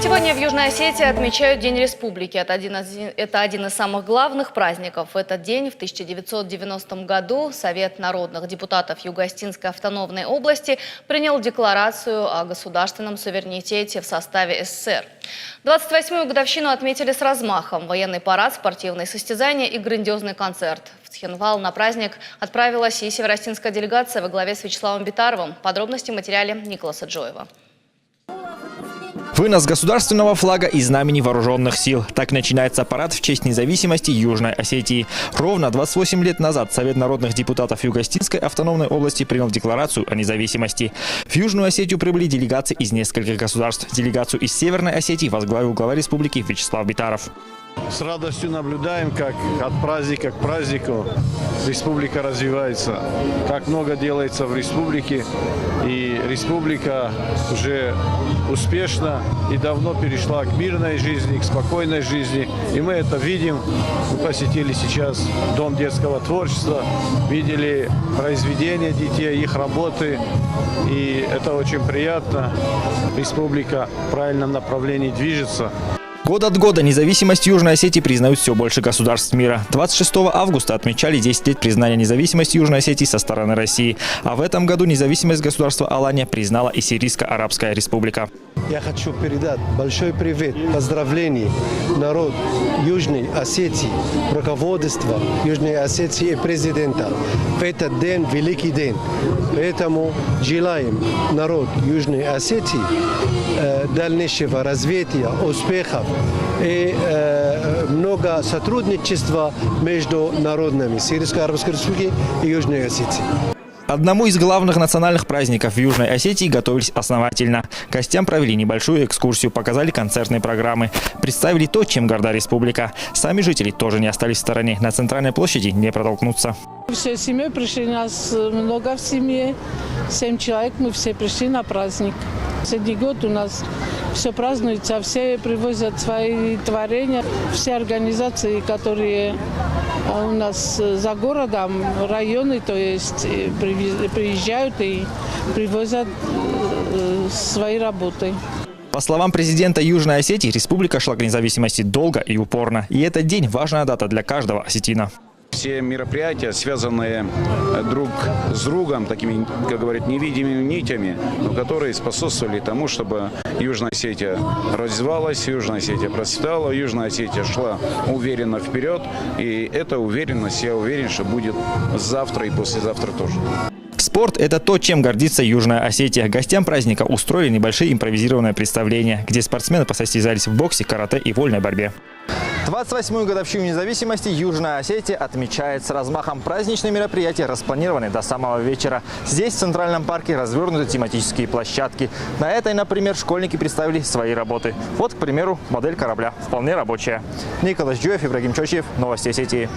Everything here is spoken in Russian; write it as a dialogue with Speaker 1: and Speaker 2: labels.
Speaker 1: Сегодня в Южной Осетии отмечают День Республики. Это один из самых главных праздников. В этот день, в 1990 году, Совет народных депутатов Юго-Осетинской автономной области принял декларацию о государственном суверенитете в составе СССР. 28-ю годовщину отметили с размахом. Военный парад, спортивные состязания и грандиозный концерт. В Цхинвал на праздник отправилась и североосетинская делегация во главе с Вячеславом Битаровым. Подробности в материале Николаса Джоева.
Speaker 2: Вынос государственного флага и знамени вооруженных сил. Так начинается парад в честь независимости Южной Осетии. Ровно 28 лет назад Совет народных депутатов Юго-Осетинской автономной области принял декларацию о независимости. В Южную Осетию прибыли делегации из нескольких государств. Делегацию из Северной Осетии возглавил глава республики Вячеслав Битаров.
Speaker 3: С радостью наблюдаем, как от праздника к празднику республика развивается. Как много делается в республике. И республика уже успешно и давно перешла к мирной жизни, к спокойной жизни. И мы это видим. Мы посетили сейчас Дом детского творчества, видели произведения детей, их работы. И это очень приятно. Республика в правильном направлении движется.
Speaker 2: Год от года независимость Южной Осетии признают все больше государств мира. 26 августа отмечали 10 лет признания независимости Южной Осетии со стороны России. А в этом году независимость государства Алания признала и Сирийско-Арабская республика.
Speaker 4: Я хочу передать большой привет, поздравления народ Южной Осетии, руководство Южной Осетии и президента. В этот день великий день. Поэтому желаем народ Южной Осетии дальнейшего развития, успехов и много сотрудничества между народами Сирийско-Арабской республики и Южной Осетии.
Speaker 2: Одному из главных национальных праздников в Южной Осетии готовились основательно. Гостям провели небольшую экскурсию, показали концертные программы, представили то, чем горда республика. Сами жители тоже не остались в стороне. На центральной площади не протолкнуться.
Speaker 5: Всей семьей пришли, нас много в семье, 7 человек, мы все пришли на праздник. Последний год у нас все празднуется, все привозят свои творения, все организации, которые у нас за городом, районы, то есть приезжают и привозят свои работы.
Speaker 2: По словам президента Южной Осетии, республика шла к независимости долго и упорно. И этот день – важная дата для каждого осетина.
Speaker 6: Все мероприятия, связанные друг с другом, такими, как говорят, невидимыми нитями, но которые способствовали тому, чтобы Южная Осетия развивалась, Южная Осетия процветала, Южная Осетия шла уверенно вперед. И эта уверенность, я уверен, что будет завтра и послезавтра тоже.
Speaker 2: Спорт – это то, чем гордится Южная Осетия. Гостям праздника устроили небольшие импровизированные представления, где спортсмены посостязались в боксе, карате и вольной борьбе. 28-ю годовщину независимости Южная Осетия отмечает с размахом. Праздничные мероприятия распланированы до самого вечера. Здесь, в Центральном парке, развернуты тематические площадки. На этой, например, школьники представили свои работы. Вот, к примеру, модель корабля. Вполне рабочая. Николас Джоев, Ибрагим Чочиев. Новости Осетии.